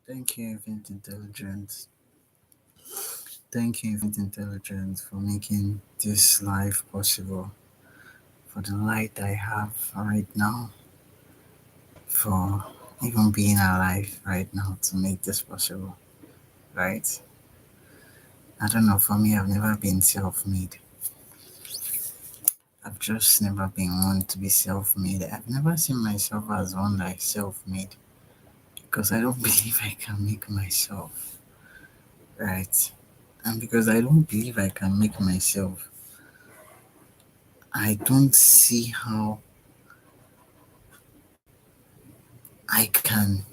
Thank you, Infinite Intelligence. Thank you, Infinite Intelligence, for making this life possible, for the light I have right now, for even being alive right now to make this possible, right? I don't know, for me, I've never been self made. I've just never been one to be self made. I've never seen myself as one like self made because I don't believe I can make myself, right? And because I don't believe I can make myself, I don't see how I can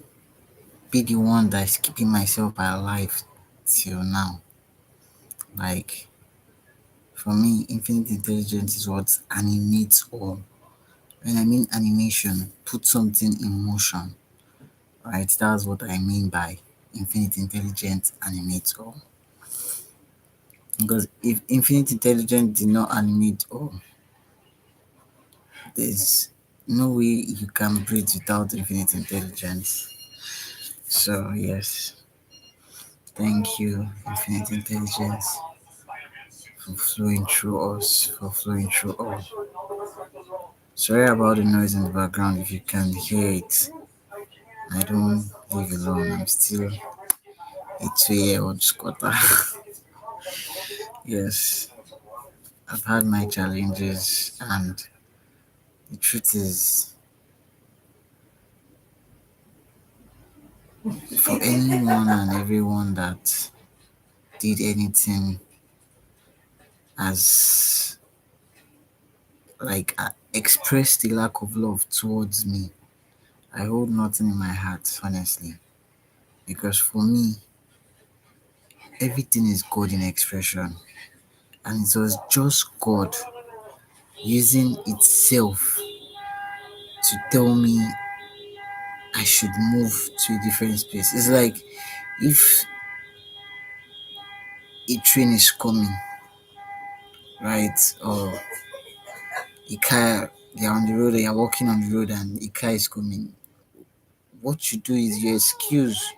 be the one that's keeping myself alive till now. Like, for me, infinite intelligence is what animates all. When I mean animation, put something in motion, right? That's what I mean by infinite intelligence animates all. Because if infinite intelligence did not animate all, there's no way you can breathe without infinite intelligence. So, yes, thank you, infinite intelligence, for flowing through us, for flowing through all. Sorry about the noise in the background if you can hear it. I don't live alone, I'm still a 2 year old squatter. Yes, I've had my challenges, and the truth is, for anyone and everyone that did anything as express the lack of love towards me, I hold nothing in my heart, honestly. Because for me, everything is God in expression. And it was just God using itself to tell me I should move to a different space. It's like if a train is coming, right? Or a car, you're on the road, or you're walking on the road, and a car is coming. What you do is you excuse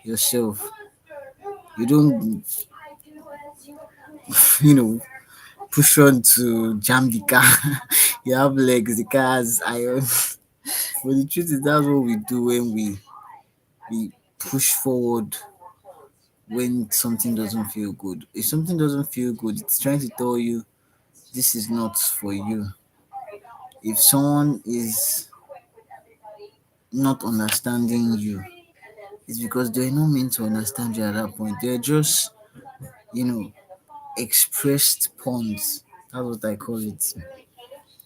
yourself. You don't, you know, push on to jam the car. You have legs, the car has iron. But the truth is, that's what we do when we push forward when something doesn't feel good. If something doesn't feel good, it's trying to tell you this is not for you. If someone is not understanding you, it's because they're not meant to understand you at that point. They're just, you know, expressed pawns. That's what I call it.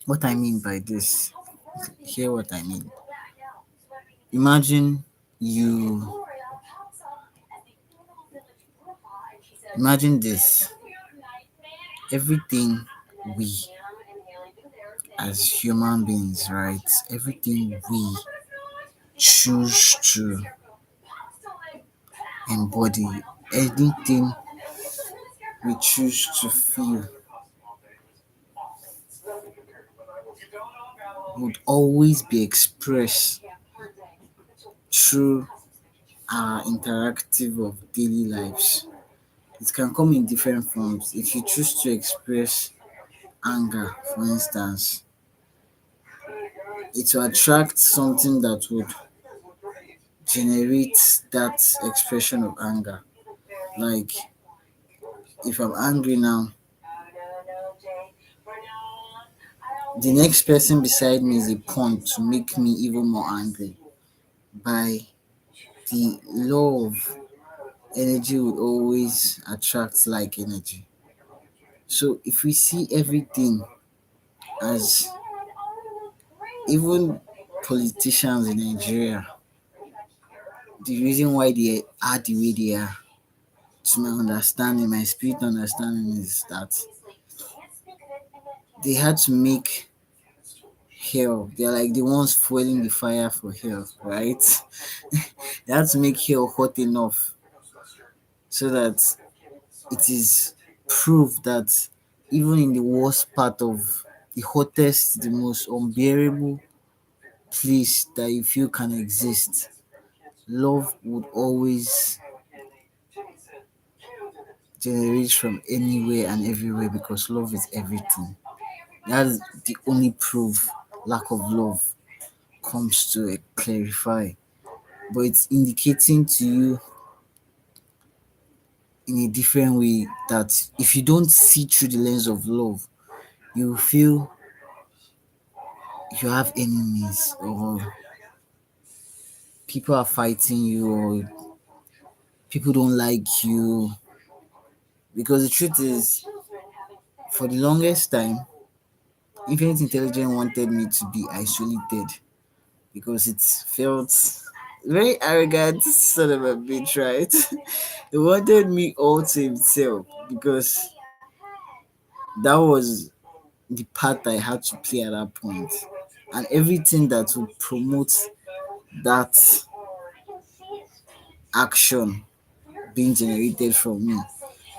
What I mean by this, hear what I mean. Imagine you, imagine this. Everything we as human beings, right? Everything we choose to embody, anything we choose to feel would always be expressed through our interactive of daily lives. It can come in different forms. If you choose to express anger, for instance, it will attract something that would generate that expression of anger. Like if I'm angry now, the next person beside me is a pawn to make me even more angry. By the law of energy would always attract like energy. So if we see everything as even politicians in Nigeria, the reason why they are the way they are, to my understanding, my spirit understanding is that they had to make hell. They're like the ones fueling the fire for hell, right? They had to make hell hot enough so that it is proof that even in the worst part of the hottest, the most unbearable place that you feel can exist, love would always generate from anywhere and everywhere because love is everything. That's the only proof lack of love comes to clarify. But it's indicating to you in a different way that if you don't see through the lens of love, you feel you have enemies or people are fighting you or people don't like you. Because the truth is, for the longest time, Infinite Intelligence wanted me to be isolated because it felt very arrogant, son of a bitch, right? He wanted me all to himself because that was the part I had to play at that point. And everything that would promote that action being generated from me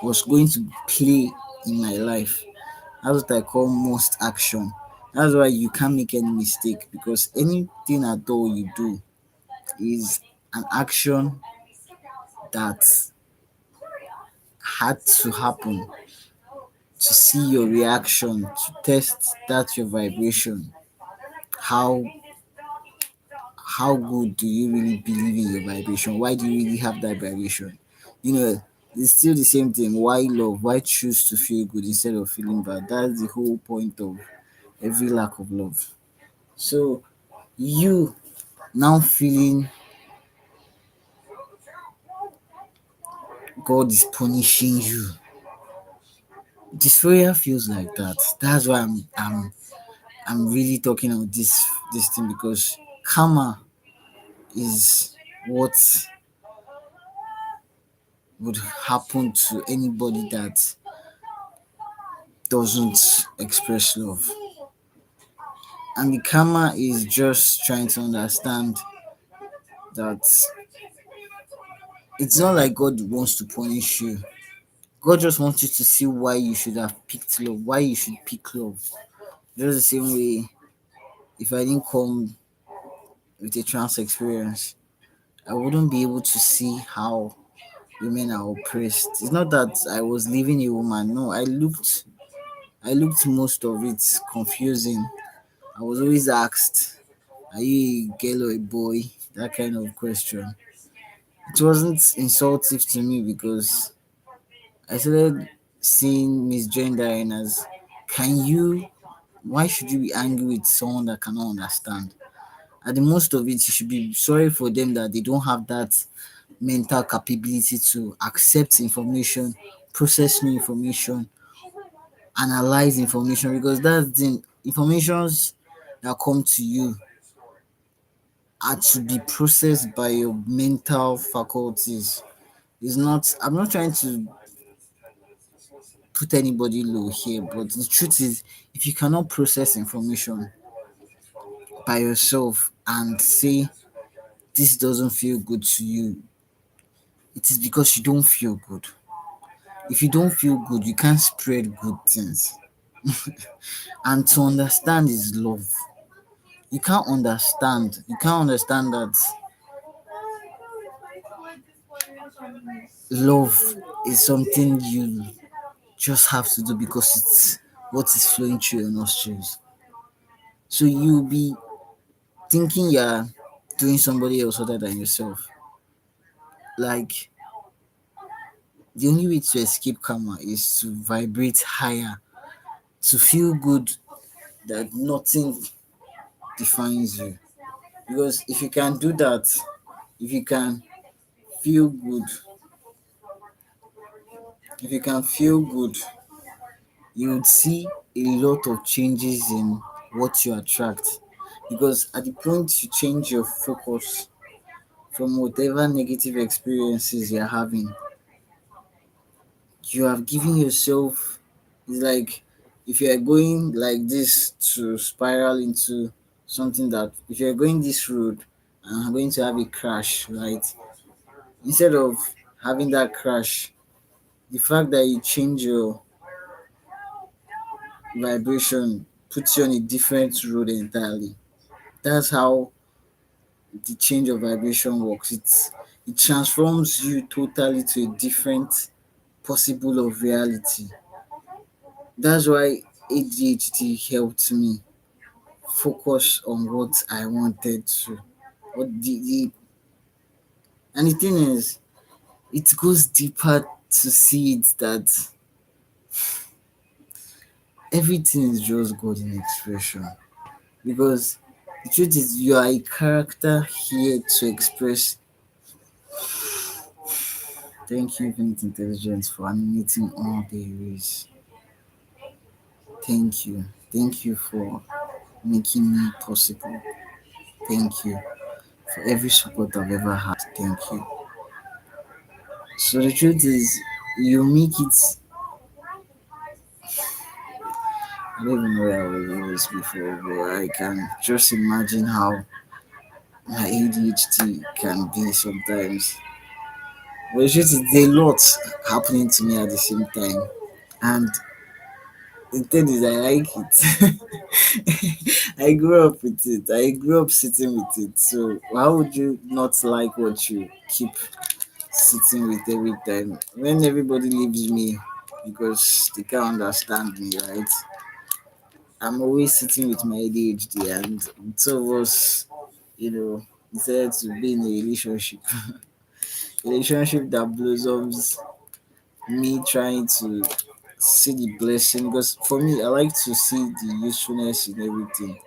was going to play in my life. That's what I call most action. That's why you can't make any mistake because anything at all you do is an action that had to happen to see your reaction, to test that your vibration. How how good do you really believe in your vibration? Why do you really have that vibration? You know, it's still the same thing. Why love? Why choose to feel good instead of feeling bad? That's the whole point of every lack of love. So you now feeling God is punishing you. Dysphoria feels like that. That's why I'm really talking about this thing because karma is what would happen to anybody that doesn't express love. And the karma is just trying to understand that it's not like God wants to punish you. God just wants you to see why you should have picked love, why you should pick love. Just the same way, if I didn't come with a trans experience, I wouldn't be able to see how women are oppressed. It's not that I was leaving a woman. No, I looked most of it confusing. I was always asked, are you a girl or a boy? That kind of question. It wasn't insultive to me because I started seeing misgendering as, can you, why should you be angry with someone that cannot understand? At the most of it, you should be sorry for them that they don't have that mental capability to accept information, process new information, analyze information because that's the informations that come to you are to be processed by your mental faculties. It's not, I'm not trying to put anybody low here, but the truth is, if you cannot process information by yourself and say this doesn't feel good to you, it is because you don't feel good. If you don't feel good, you can't spread good things. And to understand is love. You can't understand that love is something you just have to do because it's what is flowing through your nostrils. So you'll be thinking you're doing somebody else other than yourself. Like the only way to escape karma is to vibrate higher, to feel good that nothing defines you. Because if you can feel good, if you can feel good, you would see a lot of changes in what you attract. Because at the point you change your focus from whatever negative experiences you're having, you have given yourself, it's like if you are going like this to spiral into something that if you're going this road and I'm going to have a crash, right? Instead of having that crash, the fact that you change your vibration puts you on a different road entirely. That's how the change of vibration works. It transforms you totally to a different possible of reality. That's why ADHD helped me focus on what I wanted to. What and the thing is, it goes deeper to see it that everything is just God in expression. Because the truth is, you are a character here to express. Thank you, Infinite Intelligence, for animating all the ways. Thank you. Thank you for making me possible. Thank you for every support I've ever had. Thank you. So the truth is, you make it. I don't even know where I was with this before, but I can just imagine how my ADHD can be sometimes. But the truth is, there's a lot happening to me at the same time, and the thing is, I like it. I grew up with it. I grew up sitting with it. So how would you not like what you keep sitting with every time? When everybody leaves me because they can't understand me, right? I'm always sitting with my ADHD, and two of us, decided to be in a relationship. A relationship that blossoms me trying to see the blessing, because for me, I like to see the usefulness in everything.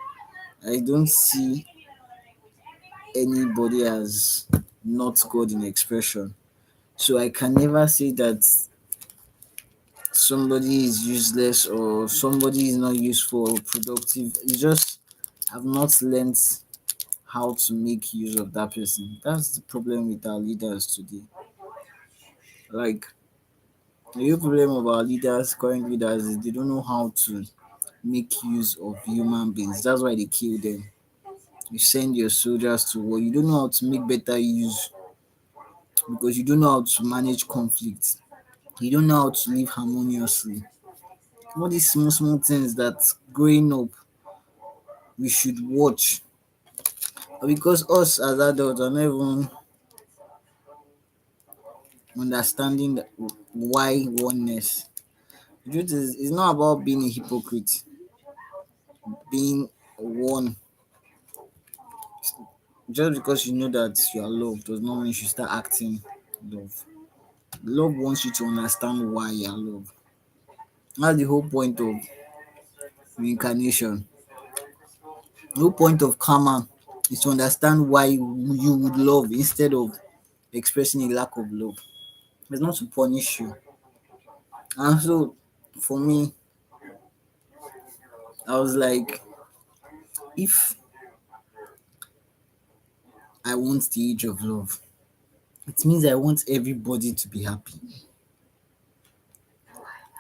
I don't see anybody as not God in expression. So I can never say that somebody is useless or somebody is not useful or productive. It's just I've not learned how to make use of that person. That's the problem with our leaders today. Like the real problem of our leaders, current leaders, is they don't know how to make use of human beings. That's why they kill them. You send your soldiers to war. You don't know how to make better use because you don't know how to manage conflict. You don't know how to live harmoniously. All these small, small things that growing up we should watch. But because us as adults are not even understanding why oneness. The truth is, it's not about being a hypocrite. Being one, just because you know that you are loved does not mean you should start acting love. Love wants you to understand why you are loved. That's the whole point of reincarnation. The whole point of karma is to understand why you would love instead of expressing a lack of love. It's not to punish you. And so, for me, I was like, if I want the age of love, it means I want everybody to be happy.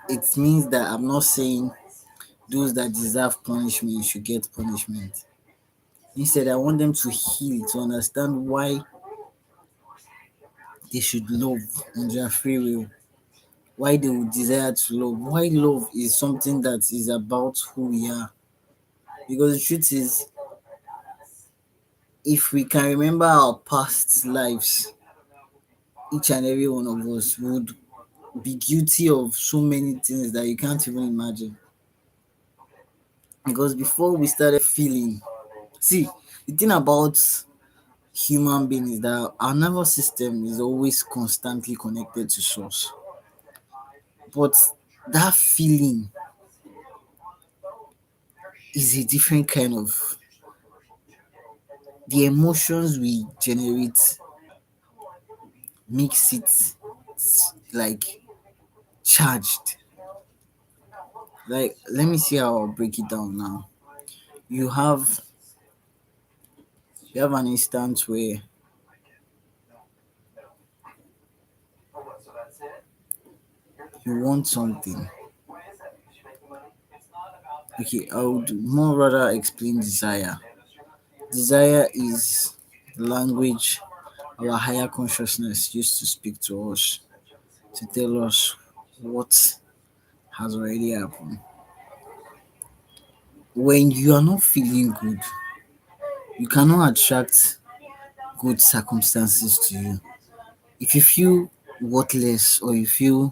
It means that I'm not saying those that deserve punishment should get punishment. Instead, I want them to heal, to understand why they should love on their free will, why they would desire to love, why love is something that is about who we are. Because the truth is, if we can remember our past lives, each and every one of us would be guilty of so many things that you can't even imagine. Because before we started feeling, see, the thing about human being is that our nervous system is always constantly connected to source. But that feeling is a different kind of the emotions we generate makes it like charged. Like let me see how I'll break it down now. You have you have an instance where you want something. Okay, I would more rather explain desire. Desire is the language our higher consciousness used to speak to us, to tell us what has already happened. When you are not feeling good, you cannot attract. good circumstances to you. If you feel worthless or you feel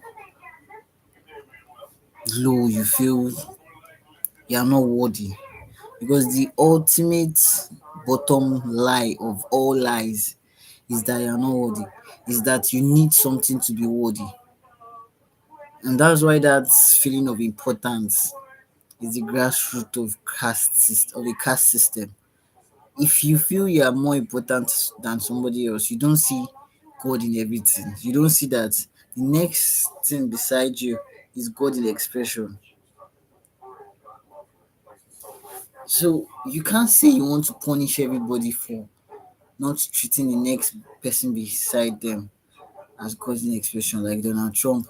low, you feel you are not worthy, because the ultimate bottom lie of all lies is that you are not worthy, is that you need something to be worthy. And that's why that feeling of importance is the grassroots of a caste system. If you feel you are more important than somebody else, you don't see God in everything. You don't see that the next thing beside you is God in expression. So you can't say you want to punish everybody for not treating the next person beside them as God in expression, like Donald Trump.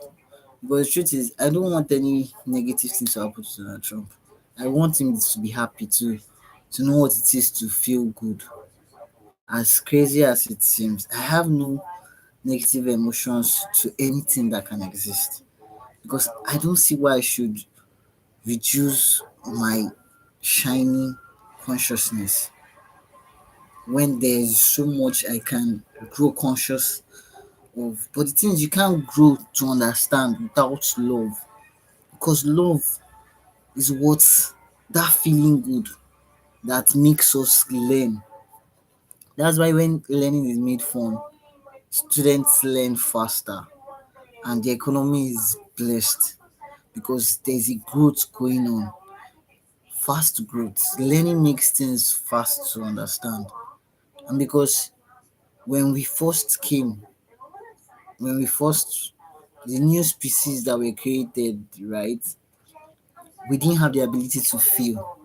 But the truth is, I don't want any negative thing to happen to Donald Trump. I want him to be happy to know what it is to feel good. As crazy as it seems, I have no negative emotions to anything that can exist, because I don't see why I should reduce my shining consciousness when there's so much I can grow conscious of. But the thing is, you can't grow to understand without love, because love is what, that feeling good that makes us learn. That's why when learning is made fun, students learn faster and the economy is blessed, because there's a growth going on, fast growth. Learning makes things fast to understand. And because when we first came, when we first, the new species that were created, right, we didn't have the ability to feel.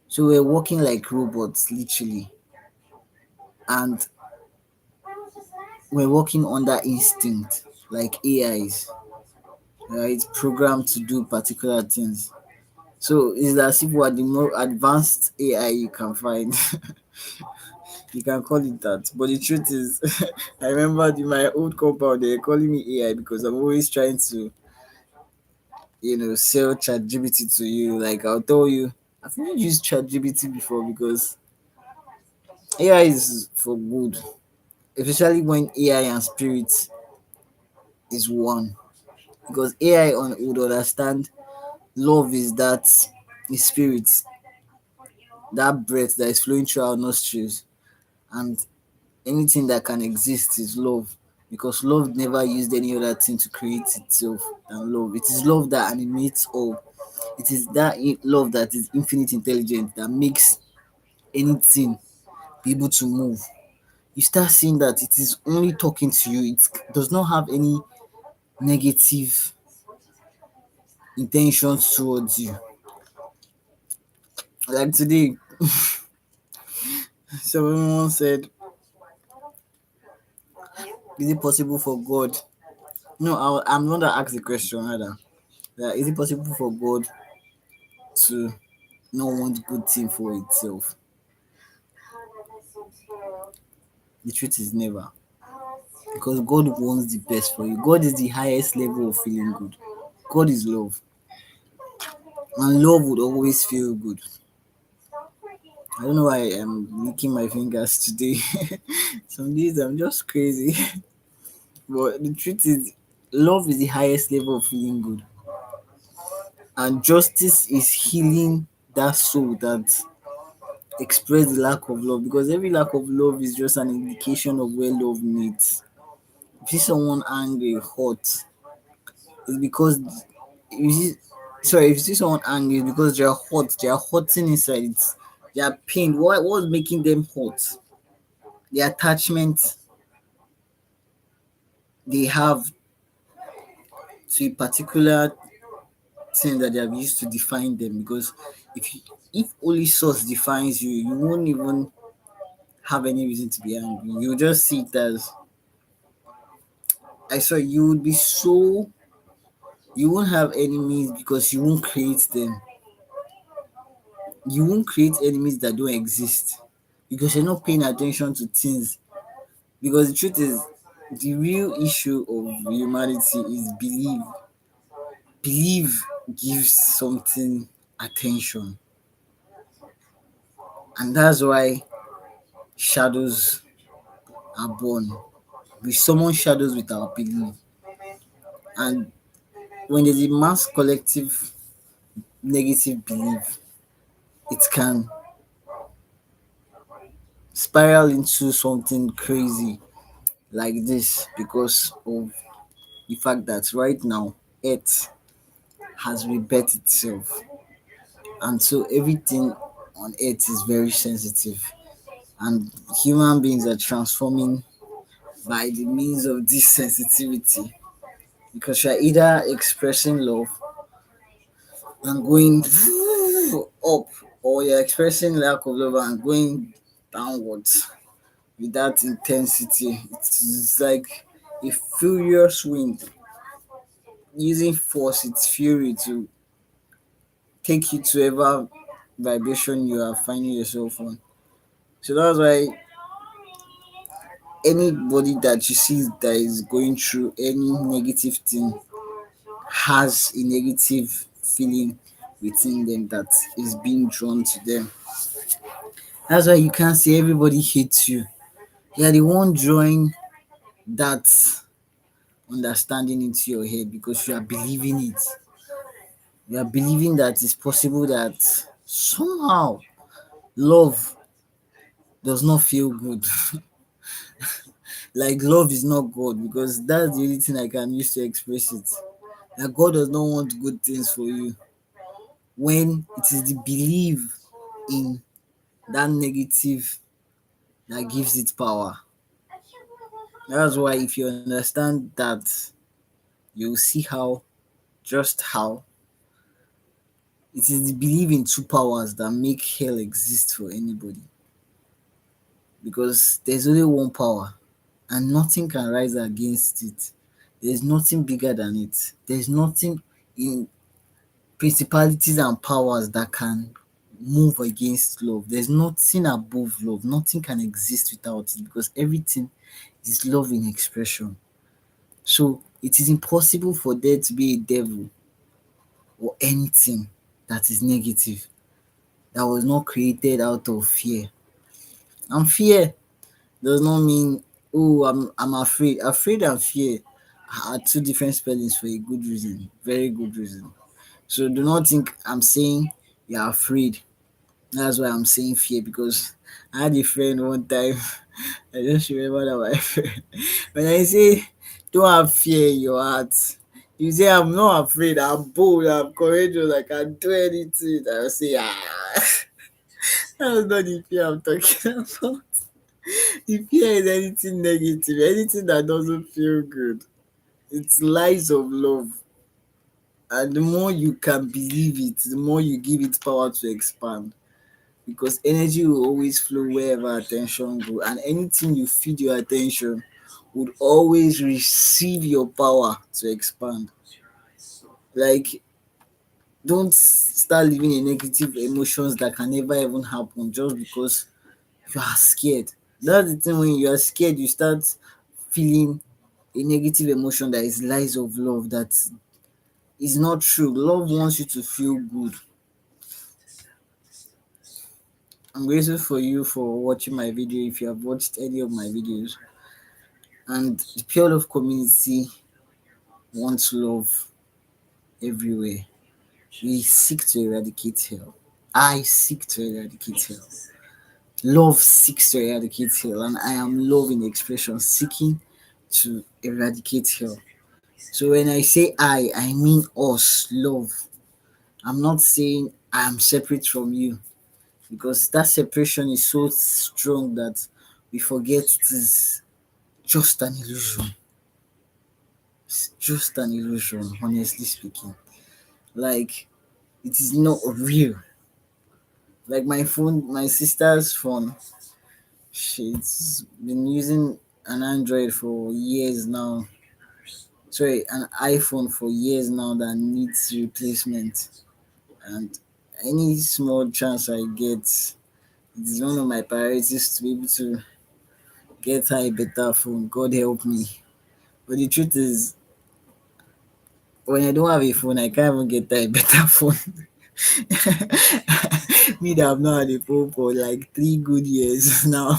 So we're working like robots, literally. And we're working under instinct, like AIs, right? Programmed to do particular things. So it's as if we're the more advanced AI you can find. You can call it that. But the truth is, I remember in my old compound, they were calling me AI because I'm always trying to, sell ChatGPT to you. Like, I'll tell you, I've never used ChatGPT before, because AI is for good, especially when AI and spirit is one. Because AI would understand love is that, is spirit, that breath that is flowing through our nostrils, and anything that can exist is love, because love never used any other thing to create itself than love. It is love that animates all. It is that love that is infinite intelligence that makes anything be able to move. You start seeing that it is only talking to you. It does not have any negative intentions towards you. Like today, someone said, "Is it possible for God?" No, I'm going to ask the question rather. That is it possible for God to not want good thing for itself? The truth is never, because God wants the best for you. God is the highest level of feeling good. God is love, and love would always feel good. I don't know why I'm licking my fingers today. Some days I'm just crazy. But the truth is, love is the highest level of feeling good, and justice is healing that soul that express the lack of love, because every lack of love is just an indication of where love meets. If you see someone angry, hot, it's because you see, sorry, if you see someone angry, it's because they're hot, they're hurting inside. They're pained. What's making them hot? The attachment they have to a particular thing that they have used to define them. Because if only source defines you, you won't even have any reason to be angry. You just see it as, I saw, you would be so, you won't have enemies because you won't create them. You won't create enemies that don't exist, because you're not paying attention to things. Because the truth is, the real issue of humanity is belief. Belief gives something attention, and that's why shadows are born. We summon shadows with our belief. And when there's a mass collective negative belief, it can spiral into something crazy like this because of the fact that right now Earth has rebirthed itself. And so everything on Earth is very sensitive. And human beings are transforming by the means of this sensitivity because you're either expressing love and going up, or you're expressing lack of love and going downwards with that intensity. It's like a furious wind using force, its fury to take you to ever vibration you are finding yourself on. So that's why anybody that you see that is going through any negative thing has a negative feeling within them that is being drawn to them. That's why you can't say everybody hates you. You're the one drawing that understanding into your head because you are believing it. You are believing that it's possible that somehow love does not feel good. Like love is not God because that's the only thing I can use to express it. That God does not want good things for you when it is the belief in that negative that gives it power. That's why if you understand that, you'll see how just how it is the belief in two powers that make hell exist for anybody. Because there's only one power and nothing can rise against it. There's nothing bigger than it. There's nothing in principalities and powers that can move against love. There's nothing above love. Nothing can exist without it because everything is love in expression. So it is impossible for there to be a devil or anything that is negative that was not created out of fear. And fear does not mean, oh, I'm afraid. Afraid and fear are two different spellings for a good reason, very good reason. So do not think I'm saying you're afraid. That's why I'm saying fear because I had a friend one time. I just remember that my friend. When I say don't have fear in your heart, you say I'm not afraid, I'm bold, I'm courageous, I can do anything. I will say, that's not the fear I'm talking about. The fear is anything negative, anything that doesn't feel good. It's lies of love. And the more you can believe it, the more you give it power to expand. Because energy will always flow wherever attention goes. And anything you feed your attention would always receive your power to expand. Like, don't start living in negative emotions that can never even happen just because you are scared. That's the thing, when you are scared, you start feeling a negative emotion that is lies of love that is not true. Love wants you to feel good. I'm grateful for you for watching my video if you have watched any of my videos. And the Pure Love community wants love everywhere. We seek to eradicate hell. I seek to eradicate hell. Love seeks to eradicate hell, and I am love in expression, seeking to eradicate hell. So when I say I mean us, love. I'm not saying I am separate from you because that separation is so strong that we forget it is just an illusion. It's just an illusion, honestly speaking. Like, it is not real. Like my phone, my sister's phone, she's been using an Android for years now. Sorry, an iPhone for years now that needs replacement. And any small chance I get, it is one of my priorities to be able to get her a better phone. God help me. But the truth is, when I don't have a phone, I can't even get her a better phone. Me that I've not had a phone for like 3 good years now.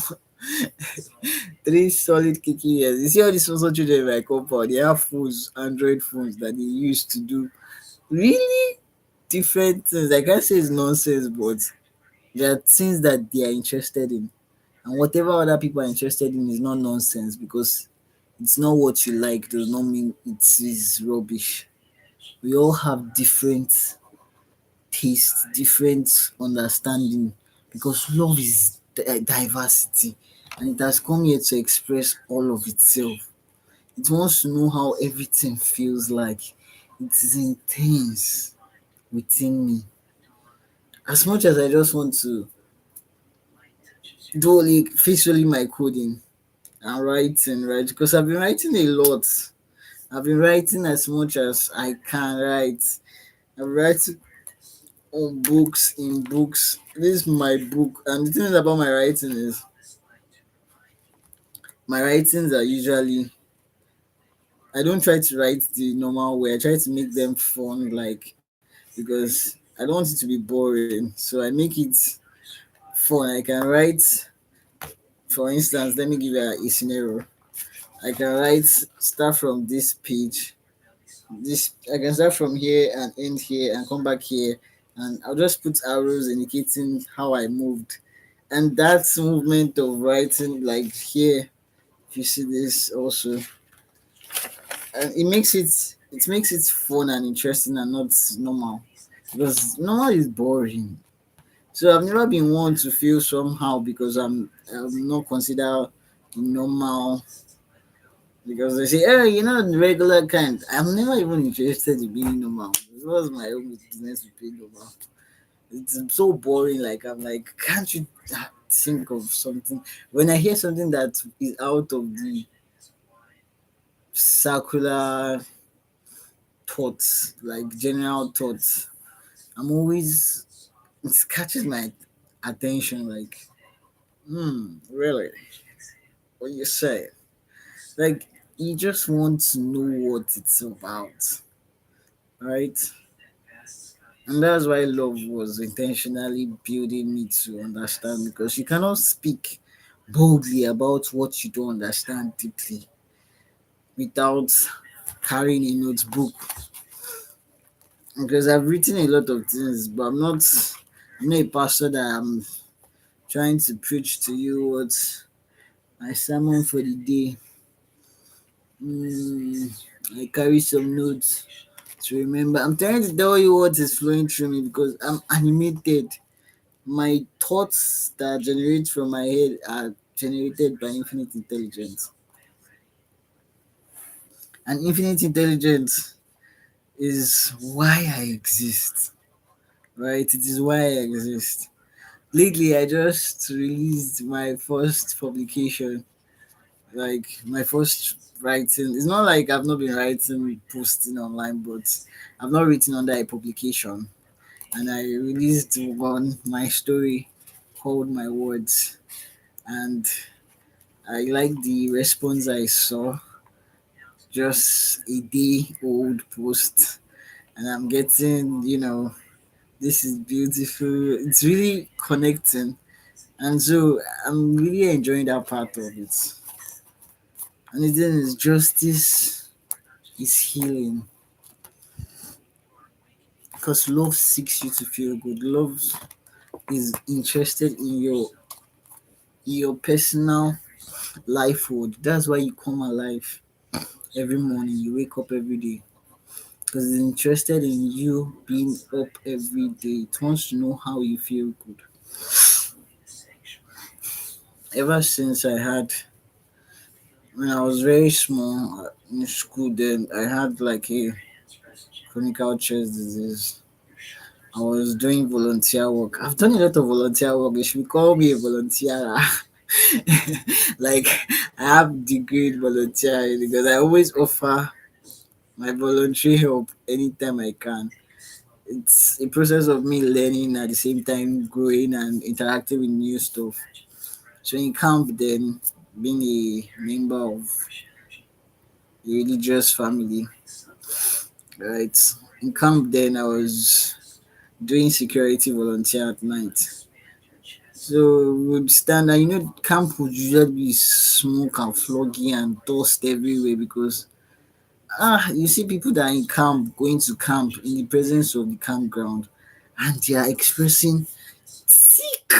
Three solid kicking years. You see all these also children in my compound, they have phones, Android phones that they use to do really different things. I can't say it's nonsense, but there are things that they are interested in. And whatever other people are interested in is not nonsense, because it's not what you like does not mean it is rubbish. We all have different taste, different understanding, because love is diversity, and it has come here to express all of itself. It wants to know how everything feels like. It is intense within me. As much as I just want to do only fix only my coding and writing, right? Because I've been writing a lot. I've been writing as much as I can write. I'm writing on books, in books. This is my book, and the thing about my writing is my writings are usually, I don't try to write the normal way. I try to make them fun, like, because I don't want it to be boring. So I make it fun. I can write, for instance, let me give you a scenario. I can write, start from this page. This I can start from here and end here and come back here, and I'll just put arrows indicating how I moved. And that movement of writing, like here, if you see this also, and it makes it fun and interesting and not normal, because normal is boring. So I've never been one to feel somehow because I'm not considered normal, because they say, "Oh, you're not the regular kind." I'm never even interested in being normal. It was my own business to be normal. It's so boring. Like, I'm like, can't you think of something? When I hear something that is out of the circular thoughts, like general thoughts, I'm always, it catches my attention. Like, really? What you say? Like, you just want to know what it's about, right? And that's why love was intentionally building me to understand, because you cannot speak boldly about what you don't understand deeply without carrying a notebook. Because I've written a lot of things, but I'm not a pastor that I'm trying to preach to you what my sermon for the day. Mm, I carry some notes to remember. I'm trying to tell you what is flowing through me, because I'm animated. My thoughts that generate from my head are generated by infinite intelligence. And infinite intelligence is why I exist, right? It is why I exist. Lately, I just released my first publication, like my first writing. It's not like I've not been writing, posting online, but I've not written under a publication. And I released one, my story called My Words. And I like the response I saw. Just a day old post, and I'm getting, this is beautiful. It's really connecting, and so I'm really enjoying that part of it. And the thing is, justice is healing, because love seeks you to feel good. Love is interested in your personal life world. That's why you come alive every morning. You wake up every day, because it's interested in you being up every day. It wants to know how you feel good. Ever since when I was very small in school, then I had like a chronic chest disease. I was doing volunteer work. I've done a lot of volunteer work. They should call me a volunteer. Like, I have degree in volunteering, because I always offer my voluntary help anytime I can. It's a process of me learning at the same time growing and interacting with new stuff. So in camp, then, being a member of a religious family, right? In camp, then I was doing security volunteer at night. So we would stand and camp would usually be smoke and flogging and dust everywhere because you see people that are in camp going to camp in the presence of the campground and they are expressing sick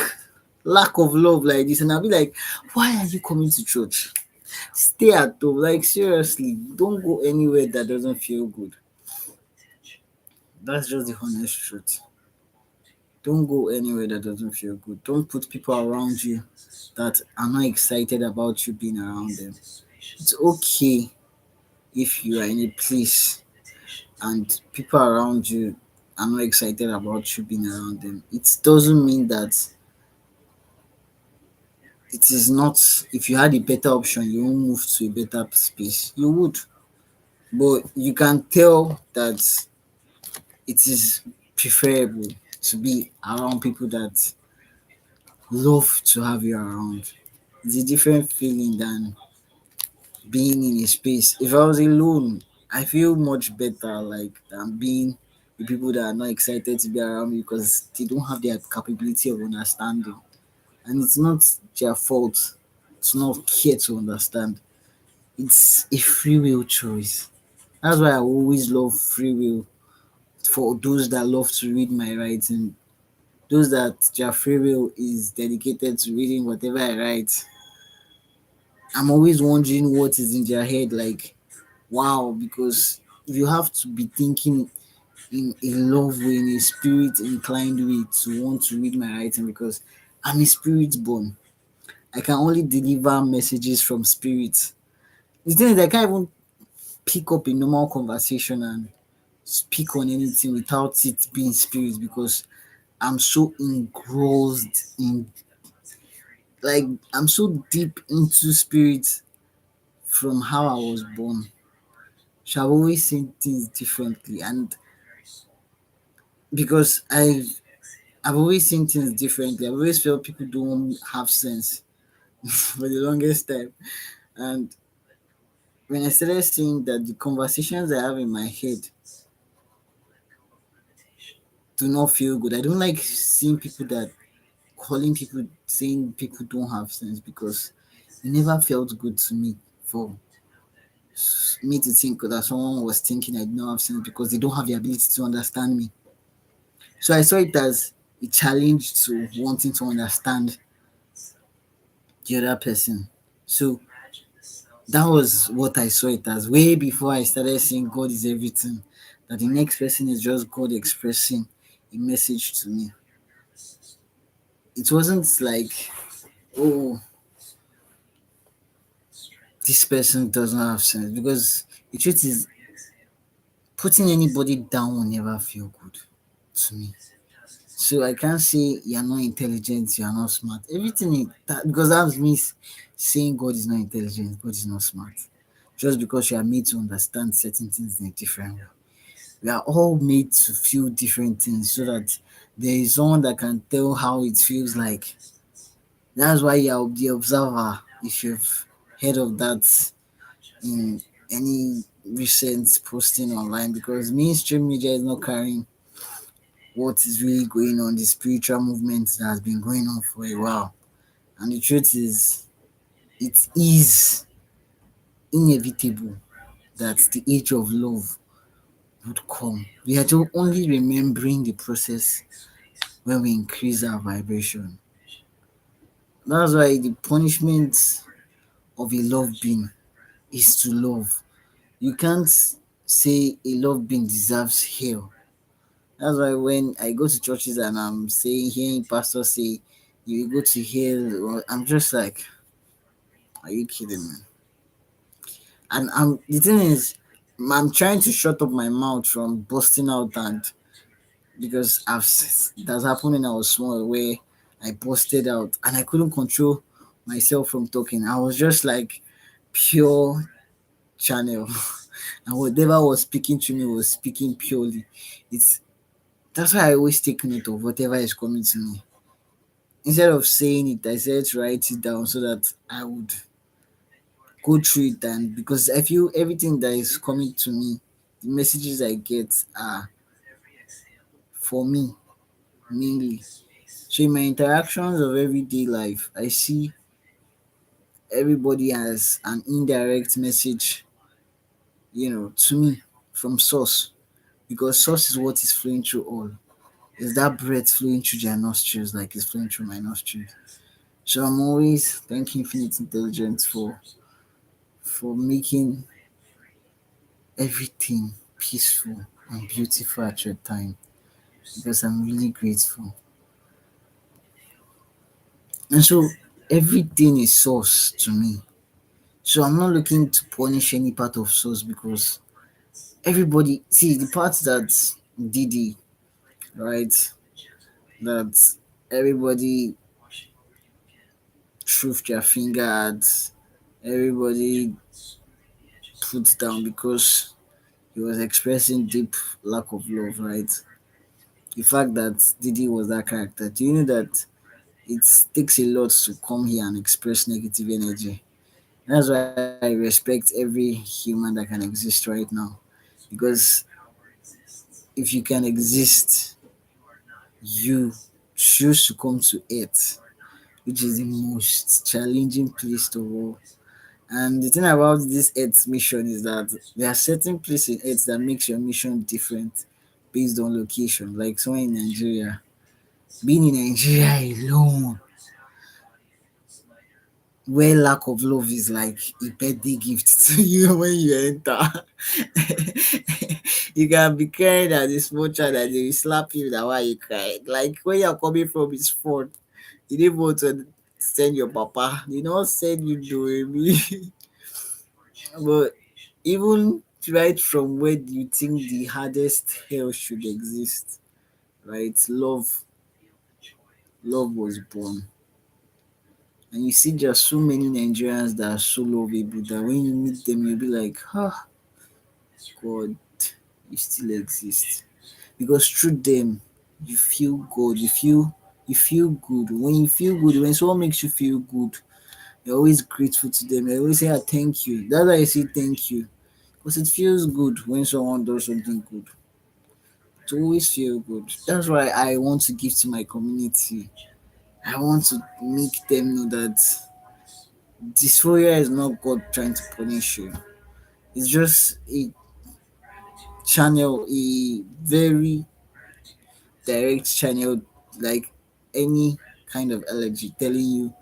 lack of love like this, and I'll be like, why are you coming to church? Stay at home. Like seriously, don't go anywhere that doesn't feel good. That's just the honest truth. Don't go anywhere that doesn't feel good. Don't put people around you that are not excited about you being around them. It's okay if you are in a place and people around you are not excited about you being around them. It doesn't mean that it is not. If you had a better option, you won't move to a better space. You would, but you can tell that it is preferable to be around people that love to have you around. It's a different feeling than being in a space. If I was alone, I feel much better like than being with people that are not excited to be around me because they don't have their capability of understanding. And it's not their fault to not care to understand. It's a free will choice. That's why I always love free will for those that love to read my writing. Those that their free will is dedicated to reading whatever I write. I'm always wondering what is in their head. Like, wow, because you have to be thinking in a love way, in a spirit inclined way to want to read my writing because I'm a spirit born. I can only deliver messages from spirit. The thing is, I can't even pick up a normal conversation and speak on anything without it being spirit because I'm so engrossed in, like, I'm so deep into spirit from how I was born. So I've always seen things differently, and because I've always seen things differently. I've always felt people don't have sense for the longest time. And when I started seeing that the conversations I have in my head do not feel good, I don't like seeing people that calling people saying people don't have sense because it never felt good to me for me to think that someone was thinking I don't have sense because they don't have the ability to understand me. So I saw it as a challenge to wanting to understand the other person. So that was what I saw it as way before I started saying God is everything. That the next person is just God expressing a message to me. It wasn't like, oh, this person doesn't have sense because the truth is putting anybody down will never feel good to me. So I can't say you're not intelligent, you're not smart. Everything is that because that means saying God is not intelligent, God is not smart. Just because you are made to understand certain things in a different way. We are all made to feel different things so that there is someone that can tell how it feels like. That's why you're the observer. If you've heard of that in any recent posting online, because mainstream media is not carrying what is really going on, the spiritual movement that has been going on for a while. And the truth is, it is inevitable that the age of love would come. We are just only remembering the process when we increase our vibration. That's why the punishment of a love being is to love. You can't say a love being deserves hell. That's why when I go to churches and I'm saying, hearing pastors say, you will go to hell, I'm just like, are you kidding me? And the thing is, I'm trying to shut up my mouth from busting out, and because that's happened when I was small, where I busted out and I couldn't control myself from talking. I was just like pure channel, and whatever was speaking to me was speaking purely. It's That's why I always take note of whatever is coming to me. Instead of saying it, I said to write it down so that I would go through it, and because I feel everything that is coming to me, the messages I get are for me mainly. So So in my interactions of everyday life, I see everybody has an indirect message, to me from source, because source is what is flowing through all. Is that breath flowing through their nostrils like it's flowing through my nostrils? So I'm always thanking Infinite Intelligence for making everything peaceful and beautiful at your time, because I'm really grateful. And so everything is source to me. So I'm not looking to punish any part of source, because everybody see the parts that Didi, right? That everybody threw their finger at, everybody put down because he was expressing deep lack of love, right? The fact that Didi was that character. Do you know that it takes a lot to come here and express negative energy? That's why I respect every human that can exist right now. Because if you can exist, you choose to come to Earth, which is the most challenging place to all. And the thing about this Earth mission is that there are certain places in Earth that makes your mission different based on location. Like somewhere in Nigeria. Being in Nigeria alone, where lack of love is like a birthday gift to you when you enter. You can be crying at the small child and they will slap you that why you cry. Like where you're coming from is fun. You didn't want to send your papa. You don't send you doing me. But even right from where do you think the hardest hell should exist? Right? Love was born. And you see just so many Nigerians that are so lovable that when you meet them you'll be like, ah, God, you still exist. Because through them you feel good, you feel good. When you feel good, when someone makes you feel good, you're always grateful to them. You always say, ah, thank you. That's why I say thank you. Because it feels good when someone does something good. To always feel good. That's why I want to give to my community. I want to make them know that dysphoria is not God trying to punish you. It's just a channel, a very direct channel, like any kind of allergy telling you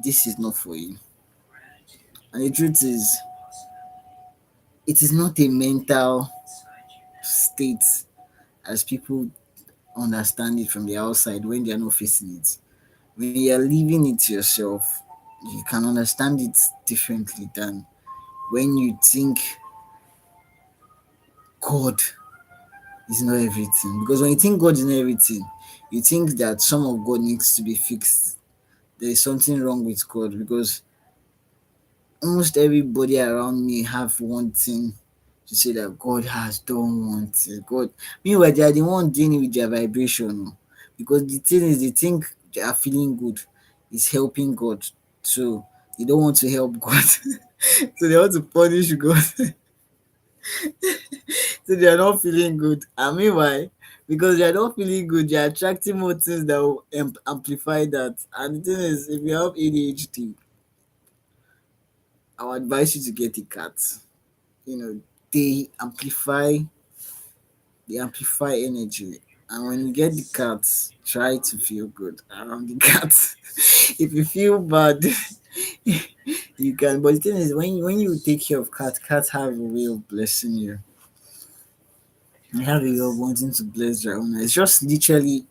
this is not for you. And the truth is, it is not a mental state as people understand it from the outside when they are not facing it. When you are living it yourself, you can understand it differently than when you think God is not everything. Because when you think God is not everything, you think that some of God needs to be fixed. There is something wrong with God, because almost everybody around me have one thing to say that God has done one thing. God, meanwhile, they are the one dealing with their vibration. Oh. Because the thing is, they think they are feeling good is helping God. So they don't want to help God. So they want to punish God. So they are not feeling good. And meanwhile, because they are not feeling good, they are attracting more things that will amplify that. And the thing is, if you have ADHD, I would advise you to get a cat. You know, they amplify energy. And when you get the cat, try to feel good around the cat. If you feel bad, you can. But the thing is, when you take care of cats have a way of blessing you. They have a way of wanting to bless their owner. It's just literally,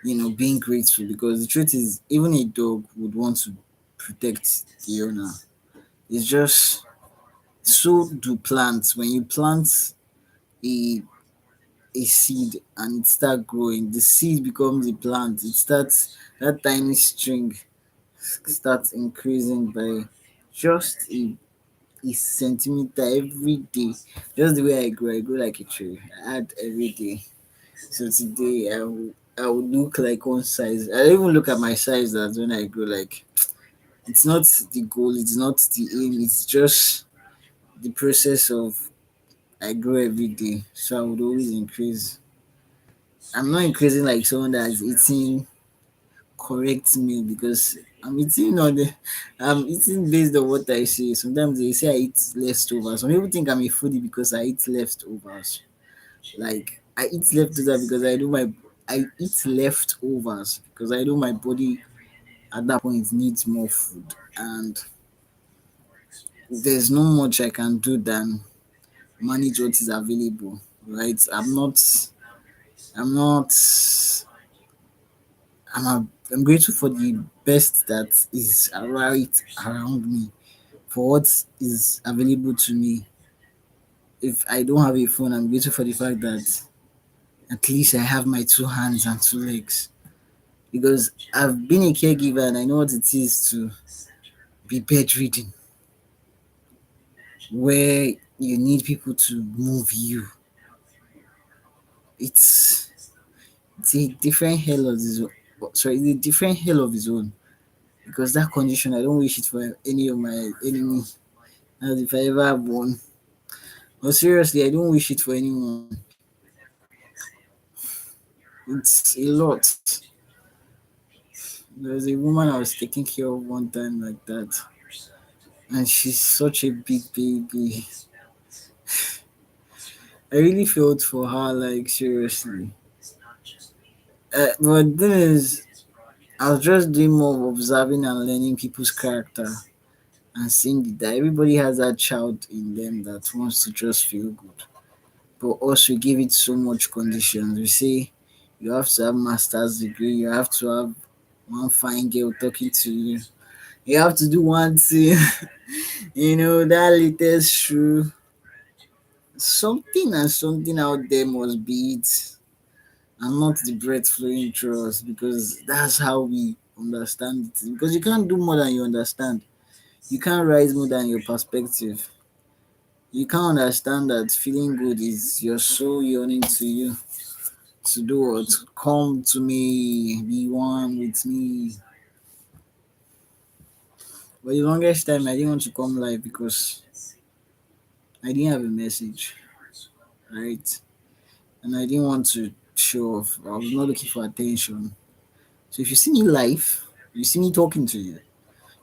being grateful, because the truth is, even a dog would want to protect the owner. It's just so do plants. When you plant a a seed and it start growing, the seed becomes a plant. It starts that tiny string starts increasing by just a centimeter every day. Just the way I grow like a tree. I add every day. So today I will look like one size. I don't even look at my size that when I grow, like it's not the goal, it's not the aim, it's just the process of I grow every day. So I would always increase. I'm not increasing like someone that is eating correct meal because I'm eating based on what I see. Sometimes they say I eat leftovers. Some people think I'm a foodie because I eat leftovers. Like I eat leftovers because I eat leftovers because I know my body at that point needs more food, and there's no much I can do than manage what is available. Right? I'm not I'm grateful for the best that is right around me, for what is available to me. If I don't have a phone, I'm grateful for the fact that at least I have my two hands and two legs. Because I've been a caregiver and I know what it is to be bedridden, where you need people to move you. It's it's a different hell of its own. Sorry, it's a different hell of its own. Because that condition, I don't wish it for any of my enemy. As if I ever have one. But seriously, I don't wish it for anyone. It's a lot. There was a woman I was taking care of one time like that, and she's such a big baby. I really felt for her, like seriously. But then is, I was just doing more of observing and learning people's character and seeing that everybody has that child in them that wants to just feel good. But also give it so much conditions. We say you have to have master's degree, you have to have one fine girl talking to you. You have to do one thing, that latest shoe. Something and something out there must be it, and not the breath flowing through us because that's how we understand it. Because you can't do more than you understand. You can't rise more than your perspective. You can't understand that feeling good is your soul yearning to you to do what? Come to me, be one with me. But the longest time I didn't want to come live because I didn't have a message, right? And I didn't want to show off. I was not looking for attention. So if you see me live, you see me talking to you,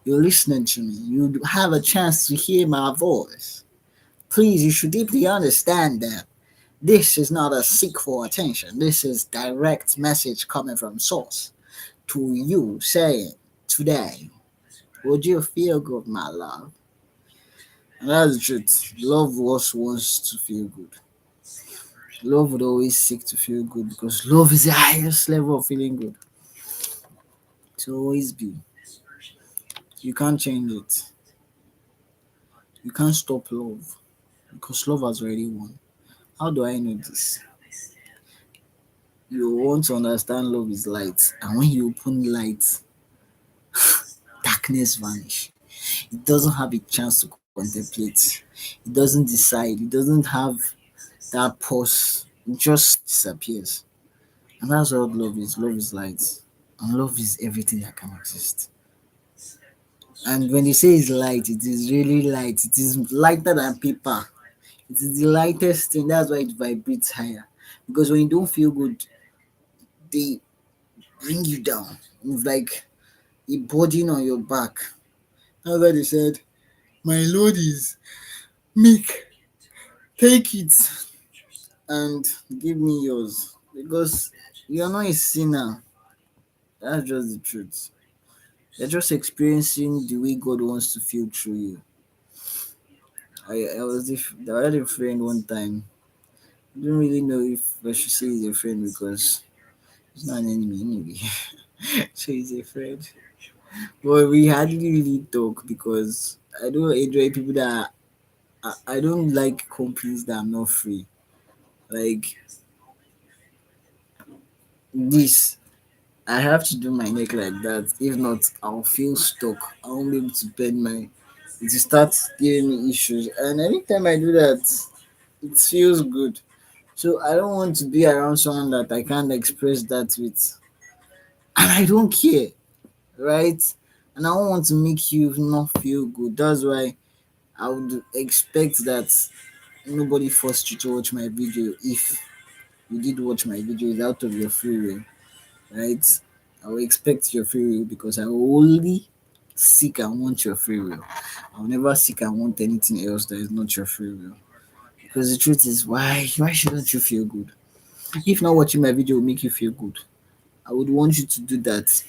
you're listening to me, you have a chance to hear my voice. Please, you should deeply understand that this is not a seek for attention. This is direct message coming from source to you saying, today, would you feel good, my love? And that's the truth. Love also wants to feel good. Love would always seek to feel good because love is the highest level of feeling good. To always be. You can't change it. You can't stop love because love has already won. How do I know this? You want to understand love is light, and when you open light, darkness vanish. It doesn't have a chance to contemplate. It doesn't decide. It doesn't have that pause. It just disappears. And that's what love is. Love is light. And love is everything that can exist. And when they say it's light, it is really light. It is lighter than paper. It is the lightest thing. That's why it vibrates higher. Because when you don't feel good, they bring you down. It's like a burden on your back. That's why they said, my load is meek. Take it and give me yours. Because you're not a sinner. That's just the truth. You're just experiencing the way God wants to feel through you. I had a friend one time. I don't really know if I should say he's a friend because he's not an enemy anyway. So he's a friend. But we hardly really talk because I don't enjoy people that I don't like companies that I'm not free. Like this, I have to do my neck like that. If not, I'll feel stuck. I won't be able to bend my. It will start giving me issues. And anytime I do that, it feels good. So I don't want to be around someone that I can't express that with. And I don't care, right? And I don't want to make you not feel good. That's why I would expect that nobody forced you to watch my video if you did watch my video, it's out of your free will, right? I will expect your free will because I will only seek and want your free will. I will never seek and want anything else that is not your free will. Because the truth is, why shouldn't you feel good? If not watching my video will make you feel good, I would want you to do that.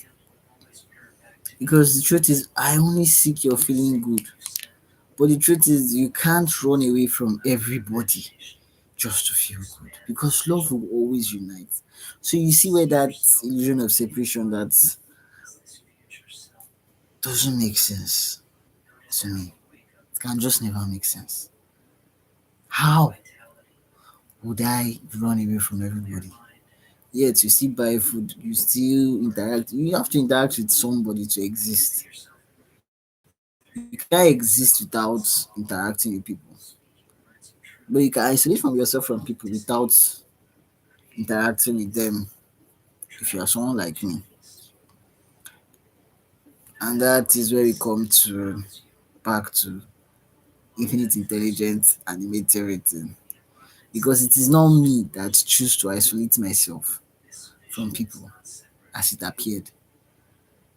Because the truth is, I only seek your feeling good. But the truth is, you can't run away from everybody just to feel good because love will always unite. So you see where that illusion of separation that doesn't make sense to me. It can just never make sense. How would I run away from everybody? Yet you still buy food, you still interact. You have to interact with somebody to exist. You can't exist without interacting with people. But you can isolate from yourself from people without interacting with them if you are someone like me. And that is where we come to back to infinite intelligence and immaturity. Because it is not me that choose to isolate myself from people as it appeared.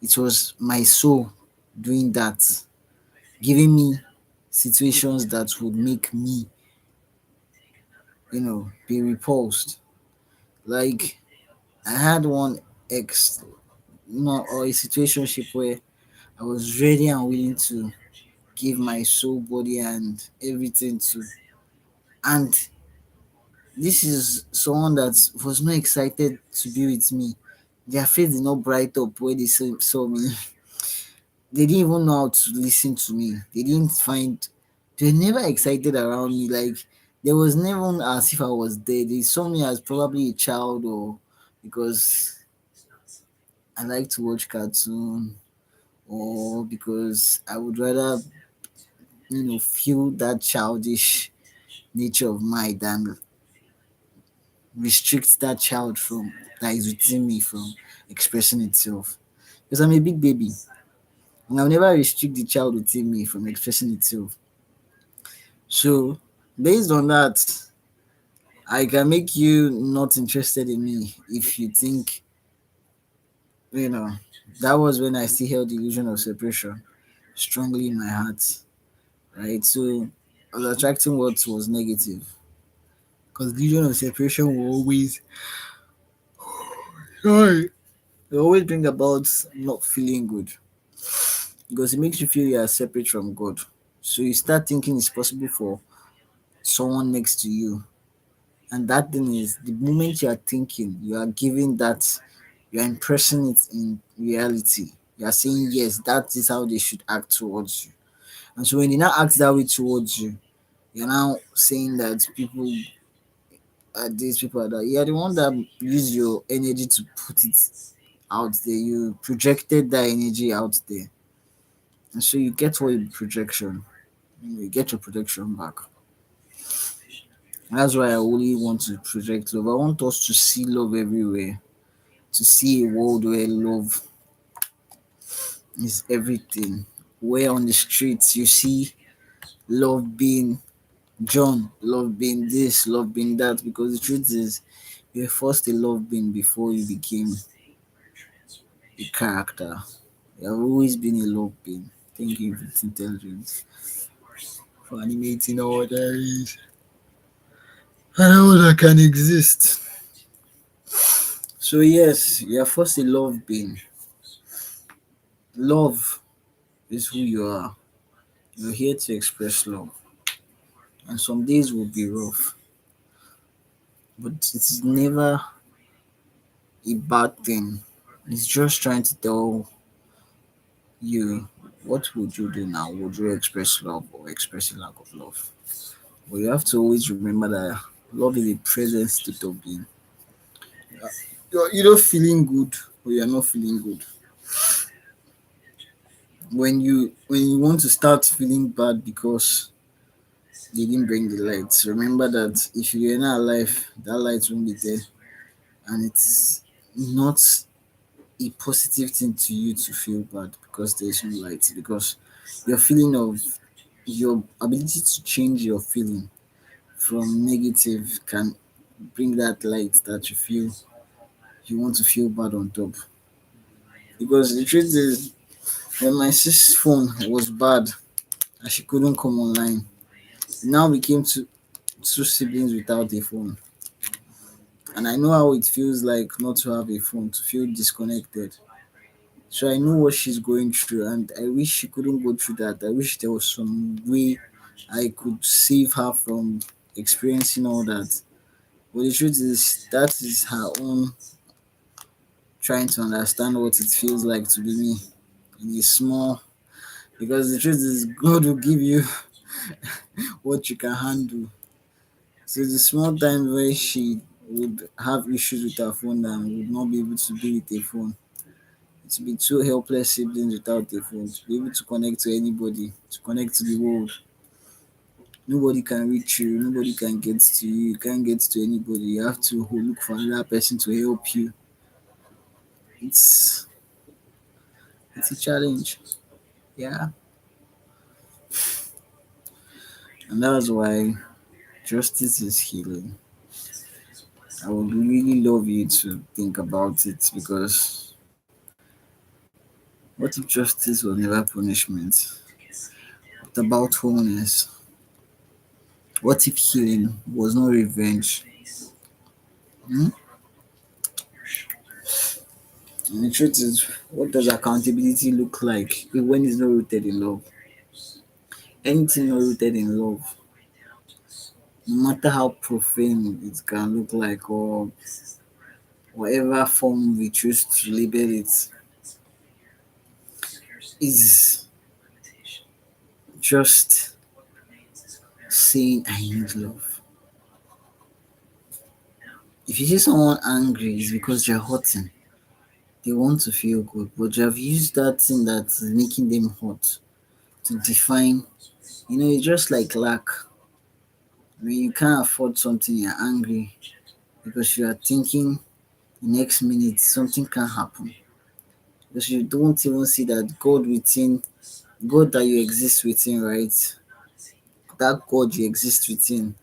It was my soul doing that, giving me situations that would make me, be repulsed. Like I had one ex, or a situationship where I was ready and willing to give my soul, body, and everything to. And this is someone that was not excited to be with me. Their face did not bright up when they saw me. They didn't even know how to listen to me. They were never excited around me. Like, there was never as if I was there. They saw me as probably a child, or because I like to watch cartoon, or because I would rather, feel that childish nature of mine than restrict that child from that is within me from expressing itself. Because I'm a big baby, and I'll never restrict the child within me from expressing itself. So, based on that, I can make you not interested in me if you think, you know, that was when I still held the illusion of separation strongly in my heart, right? So, I was attracting what was negative because the illusion of separation will always, sorry, will always bring about not feeling good because it makes you feel you are separate from God. So, you start thinking it's possible for someone next to you. And that thing is, the moment you are thinking, you are giving that, you are impressing it in reality. You are saying, yes, that is how they should act towards you. And so when they now act that way towards you, you're now saying that people are these, people are that. You are the one that use your energy to put it out there. You projected that energy out there. And so you get what your projection, you get your projection back. That's why I only want to project love. I want us to see love everywhere, to see a world where love is everything. Where on the streets you see love being John, love being this, love being that. Because the truth is, you were first a love being before you became a character. You have always been a love being. Thank you, Infinite Intelligence, for animating all there is and all that can exist. So, yes, you are first a love being. Love is who you are. You're here to express love. And some days will be rough, but it is never a bad thing. It's just trying to tell you, what would you do now? Would you express love or express a lack of love? But you have to always remember that love is a present state of being. You're either feeling good or you're not feeling good. When you want to start feeling bad because they didn't bring the lights, remember that if you're not alive, that light won't be there. And it's not a positive thing to you to feel bad because there's no light. Because your feeling of your ability to change your feeling from negative can bring that light that you feel you want to feel bad on top. Because the truth is, when my sister's phone was bad and she couldn't come online, it now became two siblings without a phone. And I know how it feels like not to have a phone, to feel disconnected. So I know what she's going through, and I wish she couldn't go through that. I wish there was some way I could save her from experiencing all that. But the truth is, that is her own trying to understand what it feels like to be me in a small. Because the truth is, God will give you what you can handle. So the small times where she would have issues with her phone and would not be able to be with a phone, to be two helpless siblings without a phone, to be able to connect to anybody, to connect to the world. Nobody can reach you, nobody can get to you, you can't get to anybody. You have to look for another person to help you. It's it's a challenge. Yeah. And that's why justice is healing. I would really love you to think about it because what if justice was never punishment? What about wholeness? What if healing was not revenge? Hmm? And the truth is, what does accountability look like when it's not rooted in love? Anything not rooted in love, no matter how profane it can look like or whatever form we choose to label it, is just saying I need love. If you see someone angry, it's because they're hurting. They want to feel good, but you have used that thing that's making them hurt to define. It's just like lack. I mean, you can't afford something, you're angry because you are thinking the next minute something can happen. Because you don't even see that God that you exist within, right? That God you exist within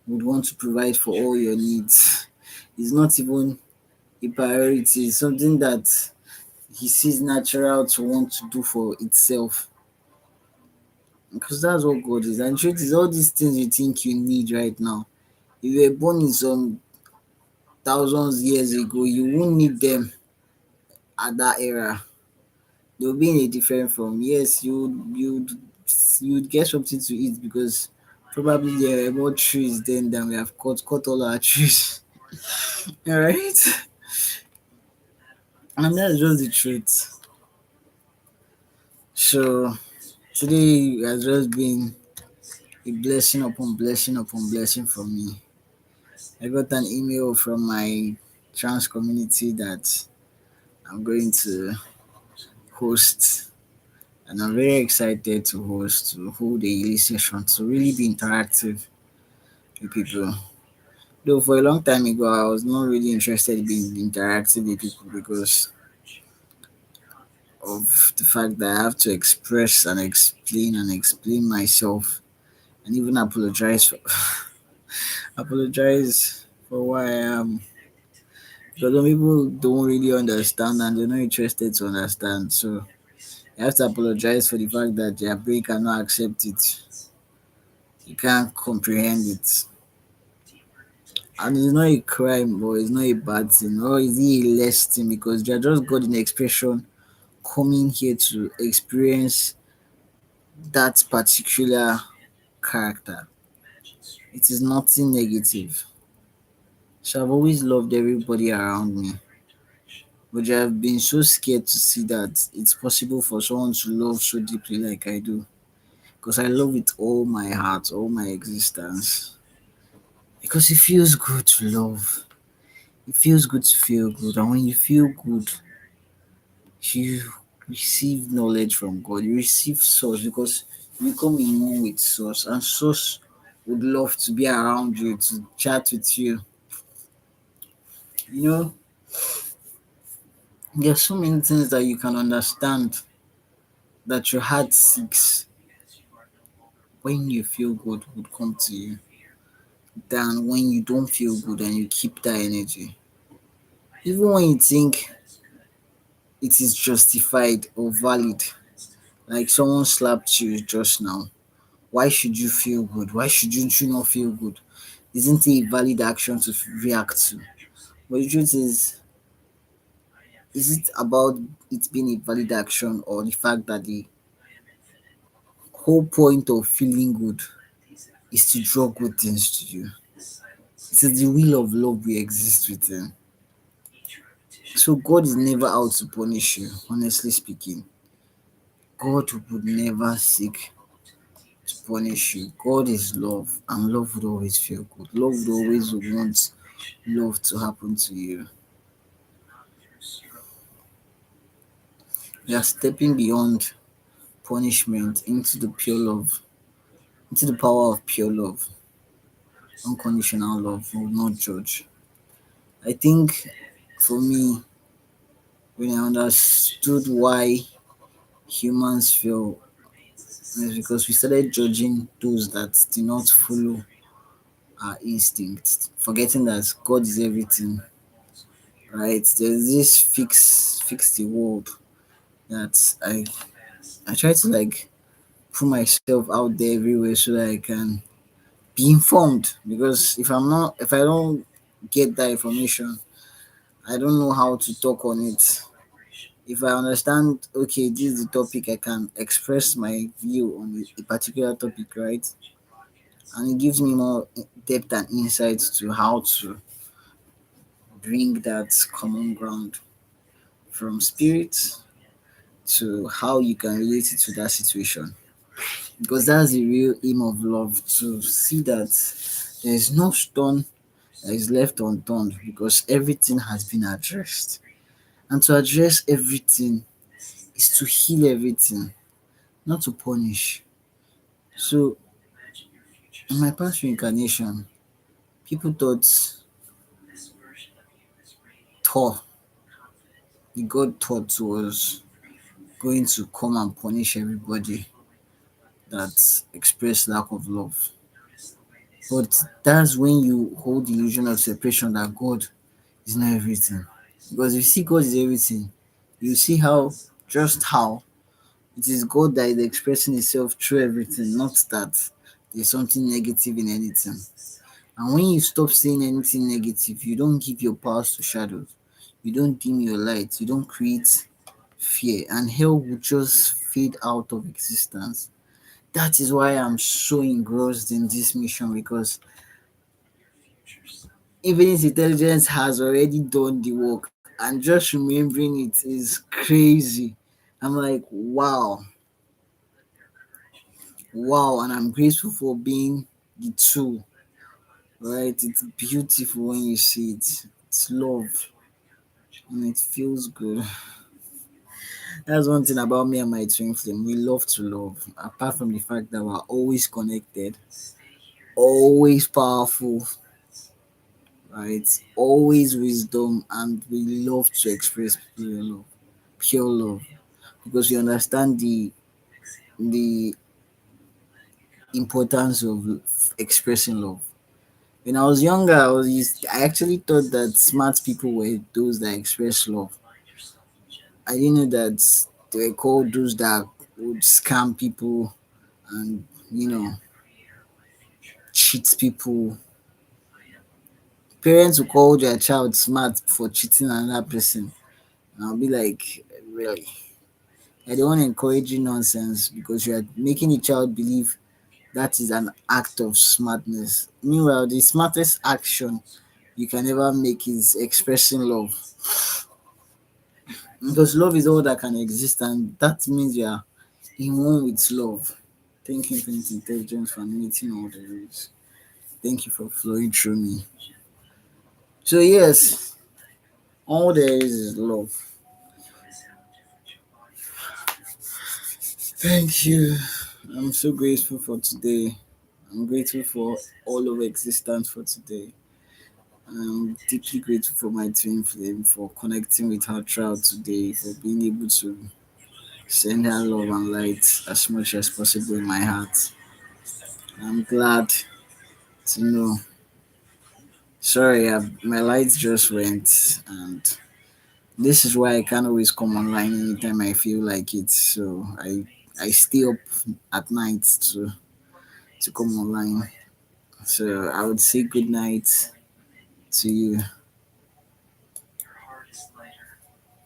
would want to provide for all your needs. It's not even a priority, it's something that He sees natural to want to do for itself. Because that's what God is. And the truth is, all these things you think you need right now, if you were born in some thousands years ago, you won't need them at that era. They'll be in a different form. Yes, you'd get something to eat because probably there were more trees then than we have cut all our trees. Alright? And that's just the truth. So today has just been a blessing upon blessing upon blessing for me. I got an email from my trans community that I'm going to host, and I'm very excited to hold a healing session to really be interactive with people. Though for a long time ago, I was not really interested in being interactive with people because of the fact that I have to express and explain myself and even apologize for who I am. Because some people don't really understand and they're not interested to understand. So you have to apologize for the fact that their brain cannot accept it. You can't comprehend it. And it's not a crime or it's not a bad thing or is it a less thing because you're just God in expression coming here to experience that particular character. It is nothing negative. So I've always loved everybody around me. But I've been so scared to see that it's possible for someone to love so deeply like I do. Because I love with all my heart, all my existence. Because it feels good to love. It feels good to feel good. And when you feel good, you receive knowledge from God. You receive source because you become in one with source. And source would love to be around you, to chat with you. You know, there are so many things that you can understand that your heart seeks when you feel good would come to you than when you don't feel good and you keep that energy. Even when you think it is justified or valid. Like someone slapped you just now. Why should you feel good? Why shouldn't you not feel good? Isn't it a valid action to react to? But the truth is it about it being a valid action or the fact that the whole point of feeling good is to draw good things to you? It is the will of love we exist within. So God is never out to punish you, honestly speaking. God would never seek to punish you. God is love, and love would always feel good. Love would always want love to happen to you. We are stepping beyond punishment into the pure love, into the power of pure love, unconditional love, will not judge. I think for me, when I understood why humans feel, is because we started judging those that do not follow our instincts, forgetting that God is everything, right? There's this fix the world that I try to like put myself out there everywhere so that I can be informed, because if I don't get that information, I don't know how to talk on it. If I understand, okay, this is the topic, I can express my view on a particular topic, right? And it gives me more depth and insight to how to bring that common ground from spirit to how you can relate it to that situation. Because that's the real aim of love, to see that there is no stone that is left unturned, because everything has been addressed. And to address everything is to heal everything, not to punish. So, in my past reincarnation, people thought Thor, the god thought, was going to come and punish everybody that expressed lack of love. But that's when you hold the illusion of separation that God is not everything. Because if you see God is everything, you see how it is God that is expressing itself through everything, not that there's something negative in anything. And when you stop seeing anything negative, you don't give your powers to shadows. You don't dim your light. You don't create fear. And hell will just fade out of existence. That is why I'm so engrossed in this mission, because even if intelligence has already done the work and just remembering it is crazy. I'm like, wow, wow, and I'm grateful for being the tool, right? It's beautiful when you see it. It's love and it feels good. That's one thing about me and my twin flame. We love to love, apart from the fact that we're always connected, always powerful, right? Always wisdom, and we love to express pure love, because we understand the importance of expressing love. When I was younger, I actually thought that smart people were those that express love. I didn't know that they were called those that would scam people and cheat people. Parents will call their child smart for cheating another person. And I'll be like, really? You're the one encouraging nonsense because you're making the child believe that is an act of smartness. Meanwhile, the smartest action you can ever make is expressing love. Because love is all that can exist, and that means you are in one with love. Thank you, Infinite Intelligence, for meeting all the rules. Thank you for flowing through me. So, yes, all there is love. Thank you. I'm so grateful for today. I'm grateful for all of existence for today. I'm deeply grateful for my twin flame, for connecting with her throughout today, for being able to send her love and light as much as possible in my heart. I'm glad to know. Sorry, my lights just went, and This is why I can't always come online anytime I feel like it. So I stay up at night to come online. So I would say good night to you.